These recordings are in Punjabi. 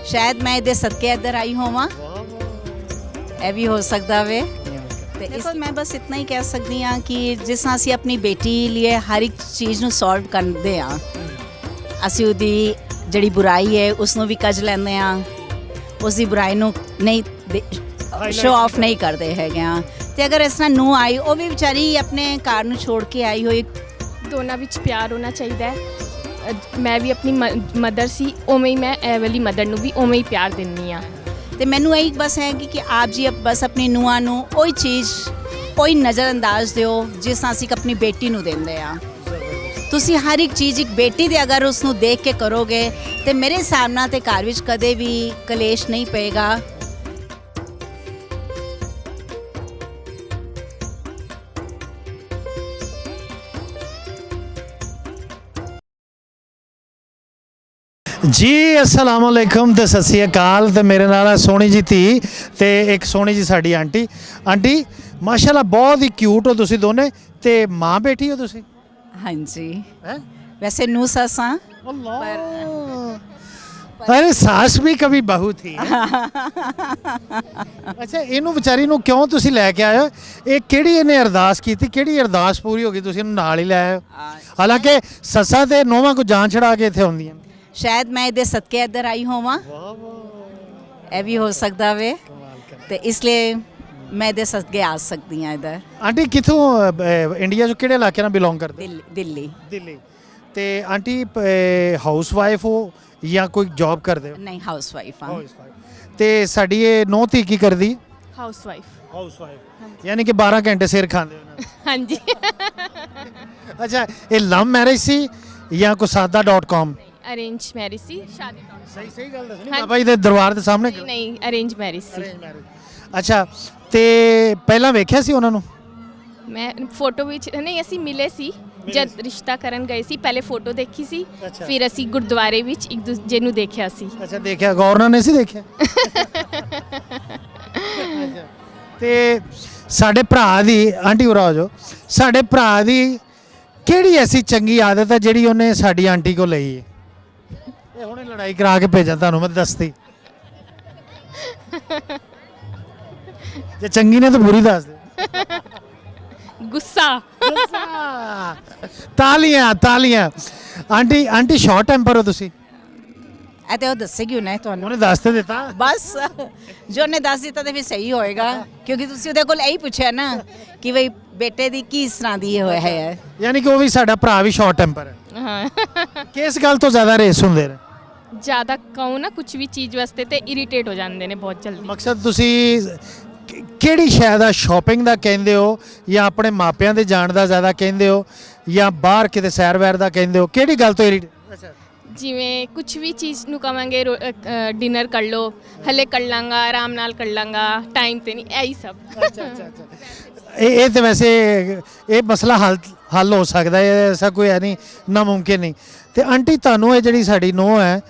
शायद मैं ਇਹਦੇ ਸਦਕੇ ਇੱਧਰ ਆਈ ਹੋਵਾਂ, ਇਹ ਵੀ ਹੋ ਸਕਦਾ ਵੇ। ਤੇ ਇਸ ਮੈਂ ਬਸ ਇਤਨਾ ਹੀ ਕਹਿ ਸਕਦੀ ਹਾਂ ਕਿ ਜਿਸ ਤਰ੍ਹਾਂ ਅਸੀਂ ਆਪਣੀ ਬੇਟੀ ਲਈ ਹਰ ਇੱਕ ਚੀਜ਼ ਨੂੰ ਸੋਲਵ ਕਰਦੇ ਹਾਂ, ਅਸੀਂ ਉਹਦੀ ਜਿਹੜੀ ਬੁਰਾਈ ਹੈ ਉਸ ਨੂੰ ਵੀ ਕੱਢ ਲੈਂਦੇ ਹਾਂ, ਉਸ ਦੀ ਬੁਰਾਈ ਨੂੰ ਨਹੀਂ ਸ਼ੋ ਆਫ ਨਹੀਂ ਕਰਦੇ ਹੈਗੇ ਹਾਂ। ਤੇ ਅਗਰ ਇਸ ਤਰ੍ਹਾਂ ਨੂੰ ਆਈ, ਉਹ ਵੀ ਵਿਚਾਰੀ ਆਪਣੇ ਘਰ ਨੂੰ ਛੋੜ ਕੇ ਆਈ ਹੋਈ। ਦੋਨਾਂ ਵਿੱਚ ਪਿਆਰ ਹੋਣਾ ਚਾਹੀਦਾ ਹੈ। ਮੈਂ ਵੀ ਆਪਣੀ ਮਦਰ ਸੀ, ਉਵੇਂ ਹੀ ਮੈਂ ਇਹ ਵਾਲੀ ਮਦਰ ਨੂੰ ਵੀ ਉਵੇਂ ਹੀ ਪਿਆਰ ਦਿੰਦੀ ਹਾਂ। ਤੇ ਮੈਨੂੰ ਇਹੀ ਬਸ ਹੈ ਕਿ ਆਪ ਜੀ ਬਸ ਆਪਣੀ ਨੂੰਹਾਂ ਨੂੰ ਉਹੀ ਚੀਜ਼, ਉਹੀ ਨਜ਼ਰਅੰਦਾਜ਼ ਦਿਓ ਜਿਸ ਤਰ੍ਹਾਂ ਅਸੀਂ ਆਪਣੀ ਬੇਟੀ ਨੂੰ ਦਿੰਦੇ ਹਾਂ। ਤੁਸੀਂ ਹਰ ਇੱਕ ਚੀਜ਼ ਇੱਕ ਬੇਟੀ ਦੇ ਅਗਰ ਉਸ ਨੂੰ ਦੇਖ ਕੇ ਕਰੋਗੇ ਤੇ ਮੇਰੇ ਹਿਸਾਬ ਨਾਲ ਤੇ ਘਰ ਵਿੱਚ ਕਦੇ ਵੀ ਕਲੇਸ਼ ਨਹੀਂ ਪਏਗਾ। जी अस्सलाम वालेकुम ते सत श्री अकाल। ते मेरे नाल सोहनी जी धी ते एक सोहनी जी साडी आंटी। आंटी माशाल्लाह बहुत ही क्यूट हो तुसी दोने, ते माँ बेटी हो तुसी? हाँ जी, हैं? वैसे नू सस हाँ। अरे सास भी कभी बहू थी। अच्छा इनू विचारी नू क्यों तुसी लैके आए हो? ये केड़ी इहने अरदास कीती, केड़ी अरदास पूरी हो गई तुसी इनू नाल ही लै आए हो? हालांकि सस्सां ते नूहां को जान छड़ा के इत्थे आउंदियां। शायद मैं ਇਹਦੇ ਸਦਕੇ ਇੱਧਰ ਆਈ ਹੋਵਾਂ, ਇਹ ਵੀ ਹੋ ਸਕਦਾ ਵੇ। ਤੇ इसलिए मैं ਇਹਦੇ ਸਦਕੇ ਆ ਸਕਦੀ ਹਾਂ ਇੱਧਰ। आंटी किथों इंडिया चो केड़े इलाके नाल बिलोंग करदे? दिल्ली। दिल्ली। ते आंटी हाउस वाइफ हो या कोई जॉब करदे हो? नहीं, हाउस वाइफ हाँ। ते साडी ये नौ धी की करदी? House wife. हाउस वाइफ यानी कि 12 घंटे सिर खांदे हो? ਹਾਂਜੀ। अच्छा ये लव मैरिज सी या कोई सादा.com? ਅਰੇਂਜ ਮੈਰਿਜ ਸੀ, ਸ਼ਾਦੀ सही सही गल दसनी बाबा जी दे दरबार ਦੇ ਸਾਹਮਣੇ। ਨਹੀਂ, ਅਰੇਂਜ ਮੈਰਿਜ ਸੀ। ਅੱਛਾ ਤੇ ਪਹਿਲਾਂ ਵੇਖਿਆ ਸੀ ਉਹਨਾਂ ਨੂੰ? ਮੈਂ ਫੋਟੋ ਵਿੱਚ ਨਹੀਂ, ਅਸੀਂ ਮਿਲੇ ਸੀ ਜਦ ਰਿਸ਼ਤਾ ਕਰਨ ਗਏ ਸੀ। ਪਹਿਲੇ ਫੋਟੋ ਦੇਖੀ ਸੀ, ਫਿਰ ਅਸੀਂ ਗੁਰਦੁਆਰੇ ਵਿੱਚ ਇੱਕ ਦੂਜੇ ਨੂੰ ਦੇਖਿਆ ਸੀ। ਅੱਛਾ ਦੇਖਿਆ, ਗੌਰ ਨਾਲ ਨਹੀਂ ਸੀ ਦੇਖਿਆ? ਤੇ ਸਾਡੇ ਭਰਾ ਦੀ ਆਂਟੀ ਉਰਾ ਹੋ ਜਾਓ, ਸਾਡੇ ਭਰਾ ਦੀ ਕਿਹੜੀ ਐਸੀ ਚੰਗੀ ਆਦਤ ਹੈ ਜਿਹੜੀ ਉਹਨੇ ਸਾਡੀ ਆਂਟੀ ਕੋਲ ਲਈ ਹੈ? ਇਹ ਹੁਣੇ ਲੜਾਈ ਕਰਾ ਕੇ ਭੇਜਾਂ ਤੁਹਾਨੂੰ ਮੈਂ ਦੱਸਦੀ। ਜੇ ਚੰਗੀ ਨੇ ਤਾਂ ਬੁਰੀ ਦੱਸ ਦੇ। ਗੁੱਸਾ। ਤਾਲੀਆਂ ਤਾਲੀਆਂ। ਆਂਟੀ ਆਂਟੀ ਸ਼ਾਰਟ ਟੈਂਪਰ ਹੋ ਤੁਸੀਂ? ਇਹ ਤੇ ਉਹ ਦੱਸੇਗੀ ਉਹਨੇ ਤੁਹਾਨੂੰ। ਉਹਨੇ ਦੱਸ ਤੇ ਦਿੱਤਾ ਬਸ ਜੋ ਉਹਨੇ ਦੱਸ ਦਿੱਤਾ ਤੇ ਫਿਰ ਸਹੀ ਹੋਏਗਾ, ਕਿਉਂਕਿ ਤੁਸੀਂ ਉਹਦੇ ਕੋਲ ਇਹੀ ਪੁੱਛਿਆ ਨਾ ਕਿ ਬਈ ਬੇਟੇ ਦੀ ਕਿਸ ਤਰ੍ਹਾਂ ਦੀ ਹੋਇਆ ਹੈ। ਯਾਨੀ ਕਿ ਉਹ ਵੀ ਸਾਡਾ ਭਰਾ ਵੀ ਸ਼ਾਰਟ ਟੈਂਪਰ ਹੈ। ਹਾਂ। ਕਿਸ ਗੱਲ ਤੋਂ ਜ਼ਿਆਦਾ ਰੇਸ ਹੁੰਦੇ ਨੇ? ਜ਼ਿਆਦਾ ਕਹੂੰ ਨਾ ਕੁਝ ਵੀ ਚੀਜ਼ ਵਾਸਤੇ ਤੇ ਇਰੀਟੇਟ ਹੋ ਜਾਂਦੇ ਨੇ ਬਹੁਤ ਜਲਦੀ। ਮਕਸਦ ਤੁਸੀਂ ਕਿਹੜੀ ਸ਼ੈ ਦਾ, ਸ਼ਾਪਿੰਗ ਦਾ ਕਹਿੰਦੇ ਹੋ ਜਾਂ ਆਪਣੇ ਮਾਪਿਆਂ ਦੇ ਜਾਣ ਦਾ ਜ਼ਿਆਦਾ ਕਹਿੰਦੇ ਹੋ ਜਾਂ ਬਾਹਰ ਕਿਤੇ ਸੈਰ ਵੈਰ ਦਾ ਕਹਿੰਦੇ ਹੋ? ਕਿਹੜੀ ਗੱਲ ਤੋਂ ਇਰੀਟੇਟ? ਅੱਛਾ ਜਿਵੇਂ ਕੁਝ ਵੀ ਚੀਜ਼ ਨੂੰ ਕਵਾਂਗੇ ਡਿਨਰ ਕਰ ਲਓ, ਹਲੇ ਕਰ ਲਾਂਗਾ, ਆਰਾਮ ਨਾਲ ਕਰ ਲਾਂਗਾ, ਟਾਈਮ ਤੇ ਨਹੀਂ, ਇਹੀ ਸਭ। ਅੱਛਾ ਅੱਛਾ ਅੱਛਾ। ਇਹ ਤੇ ਵੈਸੇ ਇਹ ਮਸਲਾ ਹੱਲ ਹੋ ਸਕਦਾ ਹੈ, ਐਸਾ ਕੋਈ ਹੈ ਨਹੀਂ ਨਾਮੁਮਕਿਨ ਨਹੀਂ। ਤੇ ਆਂਟੀ ਤੁਹਾਨੂੰ ਇਹ ਜਿਹੜੀ ਸਾਡੀ ਨੂੰਹ ਹੈ,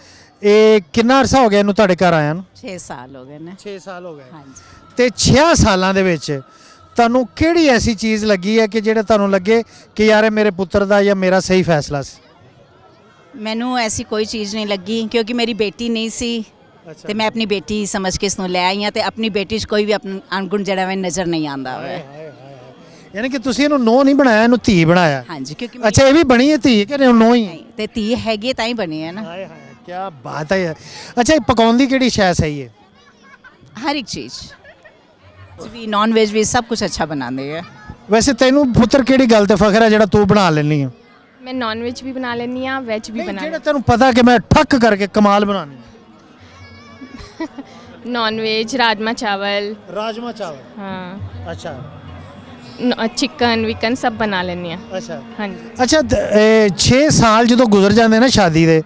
ਇਹ ਕਿੰਨਾ ਅਰਸਾ ਹੋ ਗਿਆ ਇਹਨੂੰ ਤੁਹਾਡੇ ਘਰ ਆਇਆ ਨੂੰ? 6 ਸਾਲ ਹੋ ਗਏ ਨੇ। 6 ਸਾਲ ਹੋ ਗਏ। ਹਾਂਜੀ। ਤੇ 6 ਸਾਲਾਂ ਦੇ ਵਿੱਚ ਤੁਹਾਨੂੰ ਕਿਹੜੀ ਐਸੀ ਚੀਜ਼ ਲੱਗੀ ਹੈ ਕਿ ਜਿਹੜਾ ਤੁਹਾਨੂੰ ਲੱਗੇ ਕਿ ਯਾਰ ਇਹ ਮੇਰੇ ਪੁੱਤਰ ਦਾ ਜਾਂ ਮੇਰਾ ਸਹੀ ਫੈਸਲਾ ਸੀ? ਮੈਨੂੰ ਐਸੀ ਕੋਈ ਚੀਜ਼ ਨਹੀਂ ਲੱਗੀ, ਕਿਉਂਕਿ ਮੇਰੀ ਬੇਟੀ ਨਹੀਂ ਸੀ ਤੇ ਮੈਂ ਆਪਣੀ ਬੇਟੀ ਸਮਝ ਕੇ ਇਸ ਨੂੰ ਲੈ ਆਈ ਹਾਂ। ਤੇ ਆਪਣੀ ਬੇਟੀ 'ਚ ਕੋਈ ਵੀ ਆਪਣਾ ਅਣਗੁਣ ਜਿਹੜਾ ਵੇ ਨਜ਼ਰ ਨਹੀਂ ਆਉਂਦਾ ਵੇ। ਯਾਨੀ ਕਿ ਤੁਸੀਂ ਇਹਨੂੰ ਨੋ ਨਹੀਂ ਬਣਾਇਆ, ਇਹਨੂੰ ਧੀ ਬਣਾਇਆ। ਹਾਂਜੀ, ਕਿਉਂਕਿ ਅੱਛਾ ਇਹ ਵੀ ਬਣੀ ਹੈ ਧੀ ਕਿ ਨੋ ਹੀ? ਨਹੀਂ, ਤੇ ਧੀ ਹੈਗੀ ਤਾਂ ਹੀ ਬਣੀ ਹੈ ਨਾ। ਹਾਏ ਹਾਏ ਕੀ ਬਾਤ ਹੈ। ਅੱਛਾ ਇਹ ਪਕਾਉਣ ਦੀ ਕਿਹੜੀ ਸ਼ੈ ਸਹੀ ਹੈ? ਹਰ ਇੱਕ ਚੀਜ਼ ਵੀ, ਨੌਨ ਵੈਜ ਵੀ, ਸਭ ਕੁਝ ਅੱਛਾ ਬਣਾਉਂਦੇ ਹੈ। ਵੈਸੇ ਤੈਨੂੰ ਪੁੱਤਰ ਕਿਹੜੀ ਗੱਲ ਤੇ ਫਖਰ ਹੈ ਜਿਹੜਾ ਤੂੰ ਬਣਾ ਲੈਣੀ ਹੈ? ਮੈਂ ਨਾਨ ਵੈਜ ਵੀ ਬਣਾ ਲੈਂਦੀ ਹਾਂ, ਵੈਜ ਵੀ ਬਣਾ ਜਿਹੜਾ ਤੈਨੂੰ ਪਤਾ ਕਿ ਮੈਂ ਠੱਕ ਕਰਕੇ ਕਮਾਲ ਬਣਾਉਣੀ? ਨਾਨ ਵੈਜ, ਰਾਜਮਾ ਚਾਵਲ। ਰਾਜਮਾ ਚਾਵਲ? ਹਾਂ। ਅੱਛਾ। ਚਿਕਨ ਵਿਕਨ ਸਭ ਬਣਾ ਲੈਂਦੀ ਹਾਂ। ਅੱਛਾ ਹਾਂਜੀ। ਅੱਛਾ 6 ਸਾਲ ਜਦੋਂ ਗੁਜ਼ਰ ਜਾਂਦੇ ਨਾ ਸ਼ਾਦੀ ਦੇ,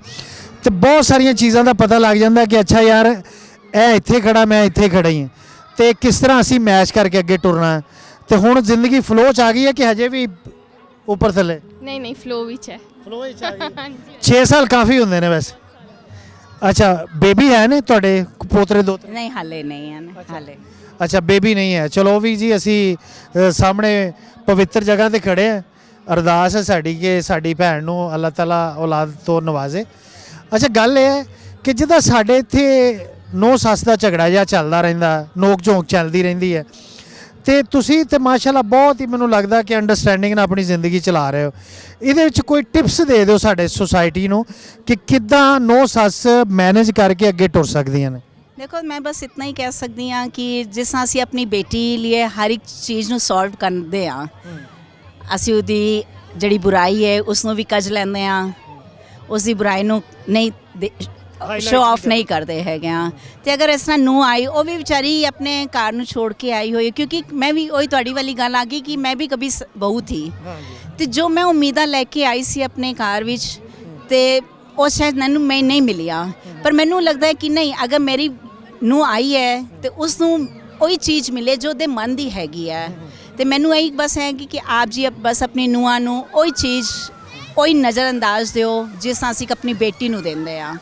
ਤੇ ਬਹੁਤ ਸਾਰੀਆਂ ਚੀਜ਼ਾਂ ਦਾ ਪਤਾ ਲੱਗ ਜਾਂਦਾ ਕਿ ਅੱਛਾ ਯਾਰ ਇਹ ਇੱਥੇ ਖੜਾ, ਮੈਂ ਇੱਥੇ ਖੜਾ ਹੀ ਹਾਂ, ਤੇ ਕਿਸ ਤਰ੍ਹਾਂ ਅਸੀਂ ਮੈਚ ਕਰਕੇ ਅੱਗੇ ਟੁਰਨਾ। ਤੇ ਹੁਣ ਜ਼ਿੰਦਗੀ ਫਲੋ 'ਚ ਆ ਗਈ ਹੈ ਕਿ ਹਜੇ ਵੀ ਉੱਪਰ ਥੱਲੇ? ਨਹੀਂ ਨਹੀਂ, ਫਲੋ ਵਿੱਚ ਹੈ। ਫਲੋ 'ਚ ਆ ਗਈ। 6 ਸਾਲ ਕਾਫੀ ਹੁੰਦੇ ਨੇ ਵੈਸੇ। ਅੱਛਾ ਬੇਬੀ ਹੈ ਨੇ ਤੁਹਾਡੇ ਪੋਤਰੇ ਦੋ? ਨਹੀਂ, ਹਾਲੇ ਨਹੀਂ ਹਨ, ਹਾਲੇ। ਅੱਛਾ ਬੇਬੀ ਨਹੀਂ ਹੈ। ਚਲੋ ਵੀ ਜੀ ਅਸੀਂ ਸਾਹਮਣੇ ਪਵਿੱਤਰ ਜਗ੍ਹਾ ਤੇ ਖੜੇ ਹਾਂ। ਅਰਦਾਸ ਹੈ ਸਾਡੀ ਕਿ ਸਾਡੀ ਭੈਣ ਨੂੰ ਅੱਲਾਹ ਤਾਲਾ ਔਲਾਦ ਤੋਂ ਨਵਾਜ਼ੇ। ਅੱਛਾ ਗੱਲ ਇਹ ਹੈ ਕਿ ਜਿੱਦਾਂ ਸਾਡੇ ਇੱਥੇ ਨੌ ਸੱਸ ਦਾ ਝਗੜਾ ਜਿਹਾ ਚੱਲਦਾ ਰਹਿੰਦਾ, ਨੋਕ ਝੋਂਕ ਚੱਲਦੀ ਰਹਿੰਦੀ ਹੈ, ਤੇ ਤੁਸੀਂ ਤੇ ਮਾਸ਼ਾਅੱਲਾ ਬਹੁਤ ਹੀ ਮੈਨੂੰ ਲੱਗਦਾ ਕਿ ਅੰਡਰਸਟੈਂਡਿੰਗ ਨਾਲ ਆਪਣੀ ਜ਼ਿੰਦਗੀ ਚਲਾ ਰਹੇ ਹੋ। ਇਹਦੇ ਵਿੱਚ ਕੋਈ ਟਿਪਸ ਦੇ ਦਿਓ ਸਾਡੇ ਸੁਸਾਇਟੀ ਨੂੰ ਕਿ ਕਿੱਦਾਂ ਨੌ ਸੱਸ ਮੈਨੇਜ ਕਰਕੇ ਅੱਗੇ ਟੁਰ ਸਕਦੀਆਂ ਨੇ। ਦੇਖੋ ਮੈਂ ਬਸ ਇਤਨਾ ਹੀ ਕਹਿ ਸਕਦੀ ਹਾਂ ਕਿ ਜਿਸ ਤਰ੍ਹਾਂ ਅਸੀਂ ਆਪਣੀ ਬੇਟੀ ਲਈ ਹਰ ਇੱਕ ਚੀਜ਼ ਨੂੰ ਸੋਲਵ ਕਰਦੇ ਹਾਂ, ਅਸੀਂ ਉਹਦੀ ਜਿਹੜੀ ਬੁਰਾਈ ਹੈ ਉਸ ਨੂੰ ਵੀ ਕੱਜ ਲੈਂਦੇ ਹਾਂ, ਉਸ ਦੀ ਬੁਰਾਈ ਨੂੰ ਨਹੀਂ ਸ਼ੋ ਆਫ ਨਹੀਂ ਕਰਦੇ ਹੈਗੇ ਆ। ਤੇ ਅਗਰ ਇਸ ਤਰ੍ਹਾਂ ਨੂੰ ਆਈ, ਉਹ ਵੀ ਵਿਚਾਰੀ ਆਪਣੇ ਘਰ ਨੂੰ ਛੋੜ ਕੇ ਆਈ ਹੋਈ, ਕਿਉਂਕਿ ਮੈਂ ਵੀ ਉਹੀ ਤੁਹਾਡੀ ਵਾਲੀ ਗੱਲ ਆ ਗਈ ਕਿ ਮੈਂ ਵੀ ਕभी ਬਹੂ ਥੀ, ਤੇ ਜੋ ਮੈਂ ਉਮੀਦਾਂ ਲੈ ਕੇ ਆਈ ਸੀ ਆਪਣੇ ਘਰ ਵਿੱਚ, ਤੇ ਉਹ ਸ਼ਾਇਦ ਮੈਨੂੰ ਮੈਂ ਨਹੀਂ ਮਿਲਿਆ। ਪਰ ਮੈਨੂੰ ਲੱਗਦਾ ਹੈ ਕਿ ਨਹੀਂ, ਅਗਰ ਮੇਰੀ ਨੂੰ ਆਈ ਹੈ ਤੇ ਉਸ ਨੂੰ ਉਹੀ ਚੀਜ਼ ਮਿਲੇ ਜੋ ਉਹਦੇ ਮਨ ਦੀ ਹੈਗੀ ਹੈ। ਤੇ ਮੈਨੂੰ ਇਹੀ ਬਸ ਹੈ ਕਿ ਆਪ ਜੀ ਬਸ ਆਪਣੀ ਨੂੰਹਾਂ ਨੂੰ ਉਹੀ ਚੀਜ਼, ਉਹੀ ਨਜ਼ਰਅੰਦਾਜ਼ ਦਿਓ ਜਿਸ ਤਰ੍ਹਾਂ ਅਸੀਂ ਆਪਣੀ ਬੇਟੀ ਨੂੰ ਦਿੰਦੇ ਆ।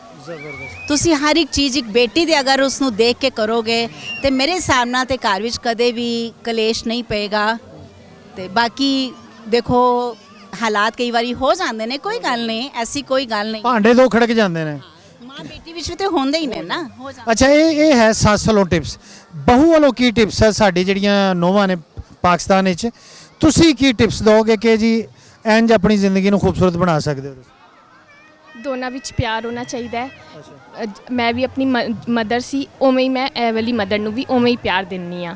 ਤੁਸੀਂ ਹਰ ਇੱਕ ਚੀਜ਼ ਇੱਕ ਬੇਟੀ ਦੇ ਅਗਰ ਉਸ ਨੂੰ ਦੇਖ ਕੇ ਕਰੋਗੇ ਤੇ ਮੇਰੇ ਹਿਸਾਬ ਨਾਲ ਤੇ ਘਰ ਵਿੱਚ ਕਦੇ ਵੀ ਕਲੇਸ਼ ਨਹੀਂ ਪਏਗਾ। ਤੇ ਬਾਕੀ ਦੇਖੋ ਹਾਲਾਤ ਕਈ ਵਾਰੀ ਹੋ ਜਾਂਦੇ ਨੇ, ਕੋਈ ਗੱਲ ਨਹੀਂ, ਐਸੀ ਕੋਈ ਗੱਲ ਨਹੀਂ। ਭਾਂਡੇ ਦੋ ਖੜਕ ਜਾਂਦੇ ਨੇ, ਮਾਂ ਬੇਟੀ ਵਿੱਚ ਵੀ ਤੇ ਹੁੰਦੇ ਹੀ ਨੇ ਨਾ, ਹੋ ਜਾਂਦਾ। ਅੱਛਾ, ਇਹ ਹੈ ਸੱਸ ਵੱਲੋਂ ਟਿਪਸ। ਬਹੂ ਵੱਲੋਂ ਕੀ ਟਿਪਸ ਹੈ ਸਾਡੀ ਜਿਹੜੀਆਂ ਨੌਵਾਂ ਨੇ ਪਾਕਿਸਤਾਨ ਵਿੱਚ, ਤੁਸੀਂ ਕੀ ਟਿਪਸ ਦਿਓਗੇ ਕਿ ਜੀ ਇੰਜ ਆਪਣੀ ਜ਼ਿੰਦਗੀ ਨੂੰ ਖੂਬਸੂਰਤ ਬਣਾ ਸਕਦੇ ਹੋ ਤੁਸੀਂ? ਦੋਨਾਂ ਵਿੱਚ ਪਿਆਰ ਹੋਣਾ ਚਾਹੀਦਾ ਹੈ। ਮੈਂ ਵੀ ਆਪਣੀ ਮਦਰ ਸੀ, ਉਵੇਂ ਹੀ ਮੈਂ ਇਹ ਵਾਲੀ ਮਦਰ ਨੂੰ ਵੀ ਉਵੇਂ ਹੀ ਪਿਆਰ ਦਿੰਨੀ ਆ।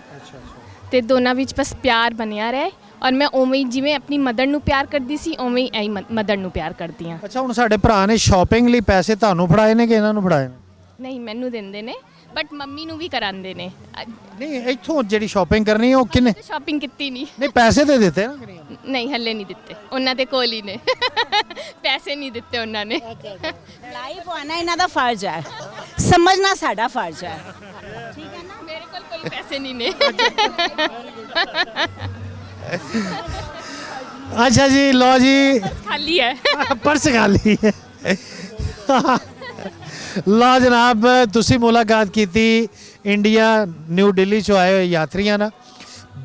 ਤੇ ਦੋਨਾਂ ਵਿੱਚ ਬਸ ਪਿਆਰ ਬਣਿਆ ਰਹੇ, ਔਰ ਮੈਂ ਉਵੇਂ ਹੀ ਜਿਵੇਂ ਆਪਣੀ ਮਦਰ ਨੂੰ ਪਿਆਰ ਕਰਦੀ ਸੀ ਉਵੇਂ ਹੀ ਮਦਰ ਨੂੰ ਪਿਆਰ ਕਰਦੀ ਹਾਂ। ਅੱਛਾ, ਹੁਣ ਸਾਡੇ ਭਰਾ ਨੇ ਸ਼ਾਪਿੰਗ ਲਈ ਪੈਸੇ ਤੁਹਾਨੂੰ ਫੜਾਏ ਨੇ ਕਿ ਇਹਨਾਂ ਨੂੰ ਫੜਾਏ ਨੇ? ਨਹੀਂ, ਮੈਨੂੰ ਦਿੰਦੇ ਨੇ, ਬਟ ਮੰਮੀ ਨੂੰ ਵੀ ਕਰਾਉਂਦੇ ਨੇ। ਨਹੀਂ, ਇੱਥੋਂ ਜਿਹੜੀ ਸ਼ਾਪਿੰਗ ਕਰਨੀ ਹੈ ਉਹ ਕਿੰਨੇ? ਸ਼ਾਪਿੰਗ ਕੀਤੀ ਨਹੀਂ। ਨਹੀਂ, ਪੈਸੇ ਤੇ ਦਿੱਤੇ ਨਾ? ਨਹੀਂ, ਹੱਲੇ ਨਹੀਂ ਦਿੱਤੇ, ਉਹਨਾਂ ਦੇ ਕੋਲ ਹੀ ਨੇ। ਪੈਸੇ ਨਹੀਂ ਦਿੱਤੇ ਉਹਨਾਂ ਨੇ। ਲੜਾਈ ਪਵਾਉਣਾ ਇਹਨਾਂ ਦਾ ਫਰਜ਼ ਹੈ, ਸਮਝਣਾ ਸਾਡਾ ਫਰਜ਼ ਹੈ। ਠੀਕ ਹੈ ਨਾ? ਮੇਰੇ ਕੋਲ ਕੋਈ ਪੈਸੇ ਨਹੀਂ ਨੇ। ਅੱਛਾ ਜੀ, ਲਓ ਜੀ, ਖਾਲੀ ਹੈ। ਪਰਸ ਖਾਲੀ ਹੈ। ਲਓ ਜਨਾਬ, ਤੁਸੀਂ ਮੁਲਾਕਾਤ ਕੀਤੀ ਇੰਡੀਆ ਨਿਊ ਦਿੱਲੀ ਚੋਂ ਆਏ ਹੋਏ ਯਾਤਰੀਆਂ ਨਾਲ।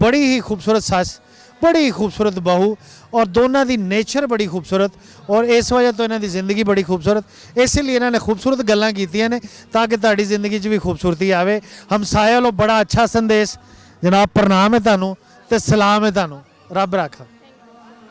ਬੜੀ ਹੀ ਖੂਬਸੂਰਤ ਸੱਸ, ਬੜੀ ਹੀ ਖੂਬਸੂਰਤ ਬਹੂ, ਔਰ ਦੋਨਾਂ ਦੀ ਨੇਚਰ ਬੜੀ ਖੂਬਸੂਰਤ, ਔਰ ਇਸ ਵਜ੍ਹਾ ਤੋਂ ਇਹਨਾਂ ਦੀ ਜ਼ਿੰਦਗੀ ਬੜੀ ਖੂਬਸੂਰਤ। ਇਸੇ ਲਈ ਇਹਨਾਂ ਨੇ ਖੂਬਸੂਰਤ ਗੱਲਾਂ ਕੀਤੀਆਂ ਨੇ ਤਾਂ ਕਿ ਤੁਹਾਡੀ ਜ਼ਿੰਦਗੀ 'ਚ ਵੀ ਖੂਬਸੂਰਤੀ ਆਵੇ। ਹਮਸਾਇਆ ਵੱਲੋਂ ਬੜਾ ਅੱਛਾ ਸੰਦੇਸ਼ ਜਨਾਬ, ਪ੍ਰਣਾਮ ਹੈ ਤੁਹਾਨੂੰ ਤੇ ਸਲਾਮ ਹੈ ਤੁਹਾਨੂੰ, ਰੱਬ ਰਾਖਾ।